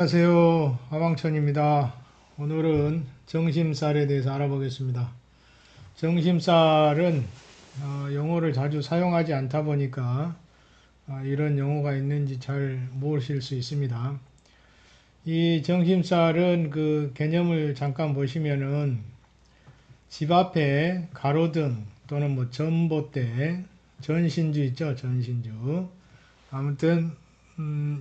안녕하세요. 하방천입니다. 오늘은 정심살에 대해서 알아보겠습니다. 정심살은 용어를 자주 사용하지 않다 보니까 이런 용어가 있는지 잘 모르실 수 있습니다. 이 정심살은 그 개념을 잠깐 보시면은 집 앞에 가로등 또는 뭐 전봇대, 전신주 있죠, 전신주. 아무튼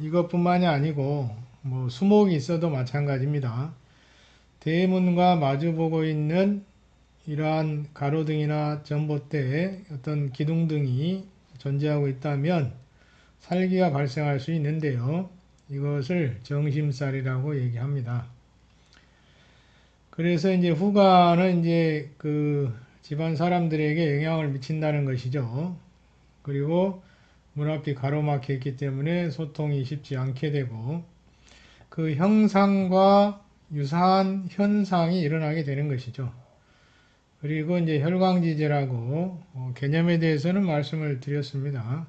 이것뿐만이 아니고 뭐 수목이 있어도 마찬가지입니다. 대문과 마주보고 있는 이러한 가로등이나 전봇대에 어떤 기둥등이 존재하고 있다면 살기가 발생할 수 있는데요. 이것을 정심살이라고 얘기합니다. 그래서 이제 후가는 이제 그 집안 사람들에게 영향을 미친다는 것이죠. 그리고 문 앞이 가로막혀 있기 때문에 소통이 쉽지 않게 되고 그 형상과 유사한 현상이 일어나게 되는 것이죠. 그리고 이제 혈광지제라고 개념에 대해서는 말씀을 드렸습니다.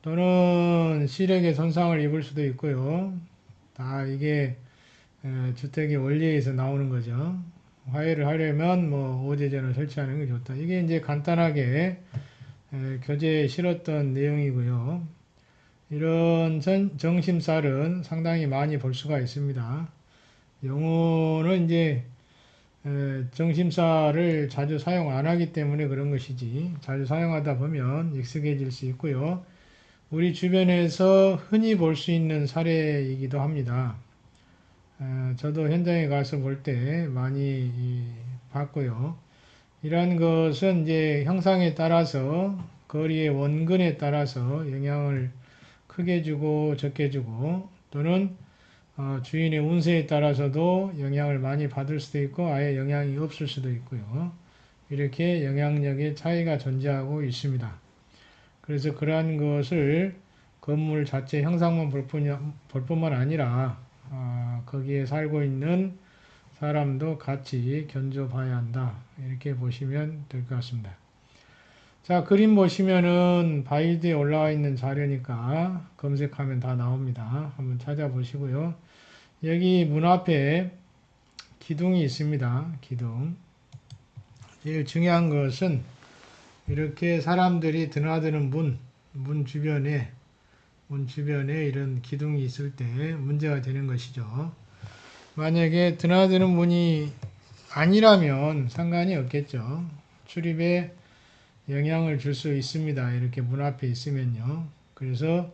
또는 시력에 손상을 입을 수도 있고요. 다 이게 주택의 원리에서 나오는 거죠. 화해를 하려면 뭐 오제전을 설치하는 게 좋다. 이게 이제 간단하게 교재에 실었던 내용이고요. 이런 정심살은 상당히 많이 볼 수가 있습니다. 용어는 이제 정심살을 자주 사용 안 하기 때문에 그런 것이지 자주 사용하다 보면 익숙해질 수 있고요. 우리 주변에서 흔히 볼 수 있는 사례이기도 합니다. 저도 현장에 가서 볼 때 많이 봤고요. 이러한 것은 이제 형상에 따라서 거리의 원근에 따라서 영향을 크게 주고 적게 주고 또는 주인의 운세에 따라서도 영향을 많이 받을 수도 있고 아예 영향이 없을 수도 있고요. 이렇게 영향력의 차이가 존재하고 있습니다. 그래서 그러한 것을 건물 자체 형상만 볼 뿐만 아니라 거기에 살고 있는 사람도 같이 견줘봐야 한다. 이렇게 보시면 될 것 같습니다. 자, 그림 보시면은 바이드에 올라와 있는 자료니까 검색하면 다 나옵니다. 한번 찾아보시고요. 여기 문 앞에 기둥이 있습니다. 기둥. 제일 중요한 것은 이렇게 사람들이 드나드는 문 주변에 이런 기둥이 있을 때 문제가 되는 것이죠. 만약에 드나드는 문이 아니라면 상관이 없겠죠. 출입에 영향을 줄 수 있습니다. 이렇게 문 앞에 있으면요. 그래서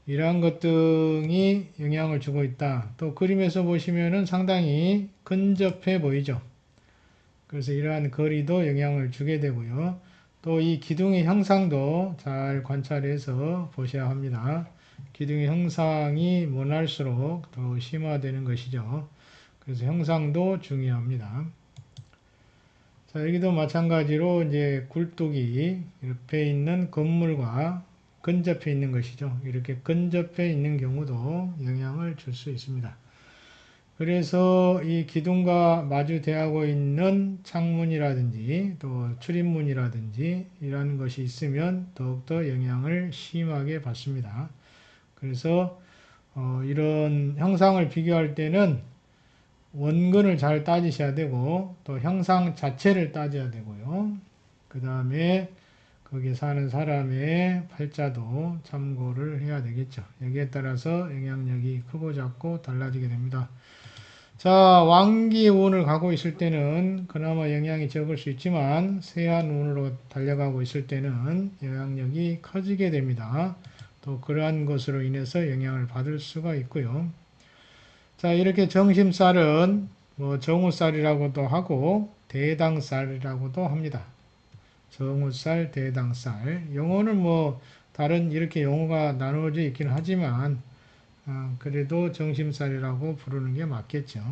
이러한 것들이 영향을 주고 있다. 또 그림에서 보시면은 상당히 근접해 보이죠. 그래서 이러한 거리도 영향을 주게 되고요. 또 이 기둥의 형상도 잘 관찰해서 보셔야 합니다. 기둥의 형상이 원할수록 더 심화되는 것이죠. 그래서 형상도 중요합니다. 자, 여기도 마찬가지로 이제 굴뚝이 옆에 있는 건물과 근접해 있는 것이죠. 이렇게 근접해 있는 경우도 영향을 줄 수 있습니다. 그래서 이 기둥과 마주 대하고 있는 창문이라든지 또 출입문이라든지 이런 것이 있으면 더욱더 영향을 심하게 받습니다. 그래서 이런 형상을 비교할 때는 원근을 잘 따지셔야 되고 또 형상 자체를 따져야 되고요. 그 다음에 거기 사는 사람의 팔자도 참고를 해야 되겠죠. 여기에 따라서 영향력이 크고 작고 달라지게 됩니다. 자, 왕기 운을 가고 있을 때는 그나마 영향이 적을 수 있지만 세한 운으로 달려가고 있을 때는 영향력이 커지게 됩니다. 또 그러한 것으로 인해서 영향을 받을 수가 있고요. 자, 이렇게 정심살은 뭐 정우살이라고도 하고 대당살이라고도 합니다. 정우살, 대당살. 용어는 뭐 다른 이렇게 용어가 나누어져 있긴 하지만 그래도 정심살이라고 부르는 게 맞겠죠.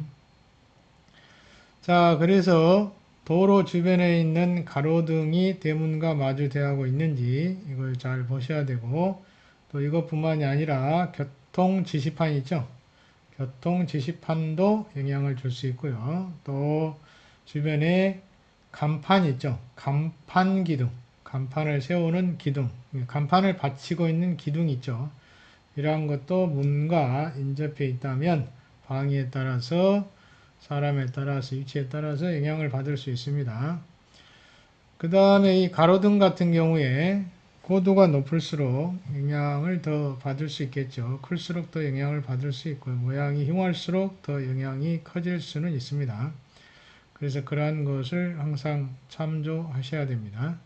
자, 그래서 도로 주변에 있는 가로등이 대문과 마주 대하고 있는지 이걸 잘 보셔야 되고 또 이것뿐만이 아니라 교통 지시판 있죠. 교통 지시판도 영향을 줄 수 있고요. 또 주변에 간판 있죠. 간판 기둥, 간판을 세우는 기둥, 간판을 받치고 있는 기둥 있죠. 이러한 것도 문과 인접해 있다면 방위에 따라서 사람에 따라서 위치에 따라서 영향을 받을 수 있습니다. 그 다음에 이 가로등 같은 경우에 고도가 높을수록 영향을 더 받을 수 있겠죠. 클수록 더 영향을 받을 수 있고 모양이 흉할수록 더 영향이 커질 수는 있습니다. 그래서 그러한 것을 항상 참조하셔야 됩니다.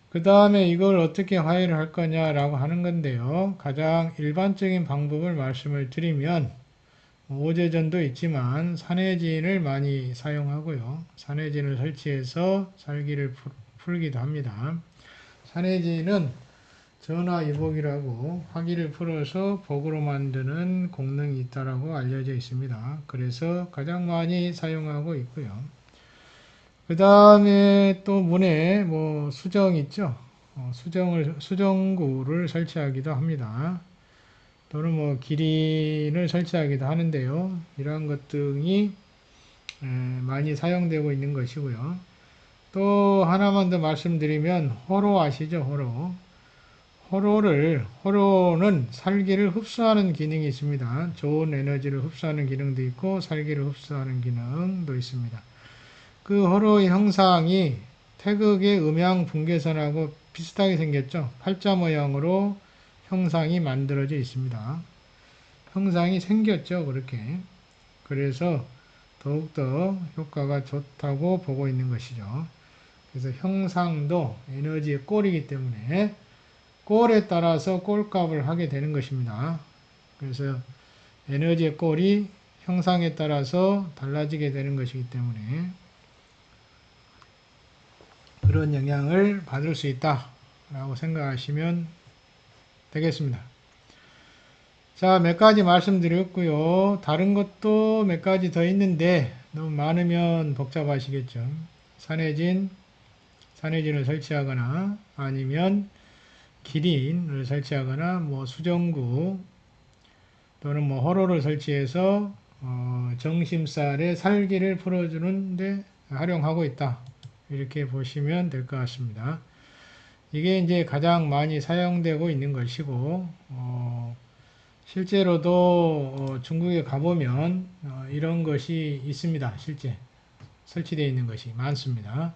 그 다음에 이걸 어떻게 화해를 할 거냐라고 하는 건데요. 가장 일반적인 방법을 말씀을 드리면 오제전도 있지만 산해진을 많이 사용하고요. 산해진을 설치해서 살기를 풀기도 합니다. 산해진은 전화위복이라고 화기를 풀어서 복으로 만드는功能이 있다라고 알려져 있습니다. 그래서 가장 많이 사용하고 있고요. 그 다음에 또 문에 수정 있죠. 수정구를 설치하기도 합니다. 또는 기린을 설치하기도 하는데요. 이러한 것 등이 많이 사용되고 있는 것이고요. 또 하나만 더 말씀드리면 호로 아시죠? 호로는 살기를 흡수하는 기능이 있습니다. 좋은 에너지를 흡수하는 기능도 있고 살기를 흡수하는 기능도 있습니다. 그 호로의 형상이 태극의 음양 분계선하고 비슷하게 생겼죠. 팔자 모양으로 형상이 만들어져 있습니다. 형상이 생겼죠. 그렇게. 그래서 더욱더 효과가 좋다고 보고 있는 것이죠. 그래서 형상도 에너지의 꼴이기 때문에 꼴에 따라서 꼴값을 하게 되는 것입니다. 그래서 에너지의 꼴이 형상에 따라서 달라지게 되는 것이기 때문에 그런 영향을 받을 수 있다라고 생각하시면 되겠습니다. 자, 몇 가지 말씀드렸고요. 다른 것도 몇 가지 더 있는데 너무 많으면 복잡하시겠죠. 산해진을 설치하거나 아니면 기린을 설치하거나 수정구 또는 호로를 설치해서 정심살의 살기를 풀어주는데 활용하고 있다. 이렇게 보시면 될 것 같습니다. 이게 이제 가장 많이 사용되고 있는 것이고 실제로도 중국에 가보면 이런 것이 있습니다. 실제 설치되어 있는 것이 많습니다.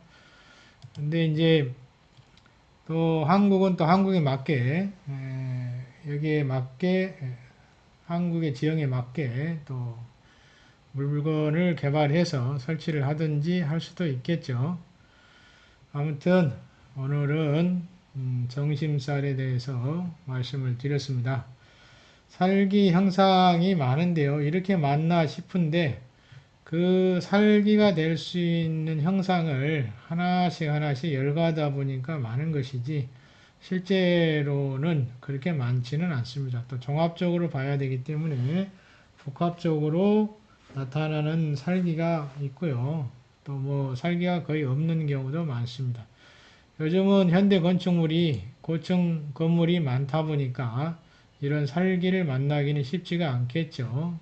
근데 이제 또 한국은 또 한국에 맞게 여기에 맞게 한국의 지형에 맞게 또 물건을 개발해서 설치를 하든지 할 수도 있겠죠. 아무튼 오늘은 정심살에 대해서 말씀을 드렸습니다. 살기 형상이 많은데요. 이렇게 많나 싶은데 그 살기가 될 수 있는 형상을 하나씩 열거하다 보니까 많은 것이지 실제로는 그렇게 많지는 않습니다. 또 종합적으로 봐야 되기 때문에 복합적으로 나타나는 살기가 있고요. 또 살기가 거의 없는 경우도 많습니다. 요즘은 현대 건축물이 고층 건물이 많다 보니까 이런 살기를 만나기는 쉽지가 않겠죠.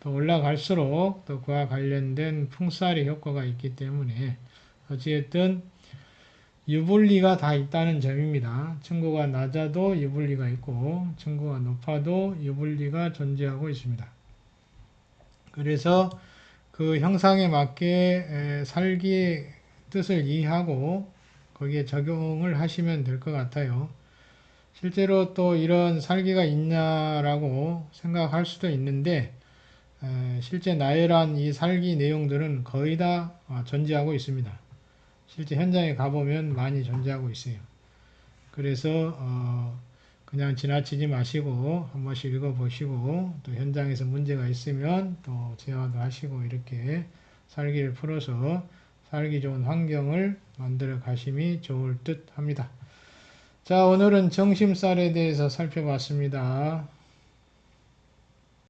또 올라갈수록 또 그와 관련된 풍살의 효과가 있기 때문에 어찌됐든 유불리가 다 있다는 점입니다. 층고가 낮아도 유불리가 있고 층고가 높아도 유불리가 존재하고 있습니다. 그래서 그 형상에 맞게 살기의 뜻을 이해하고 거기에 적용을 하시면 될 것 같아요. 실제로 또 이런 살기가 있냐라고 생각할 수도 있는데 실제 나열한 이 살기 내용들은 거의 다 존재하고 있습니다. 실제 현장에 가보면 많이 존재하고 있어요. 그래서 그냥 지나치지 마시고 한 번씩 읽어보시고 또 현장에서 문제가 있으면 또 재화도 하시고 이렇게 살기를 풀어서 살기 좋은 환경을 만들어 가심이 좋을 듯 합니다. 자, 오늘은 정심살에 대해서 살펴봤습니다.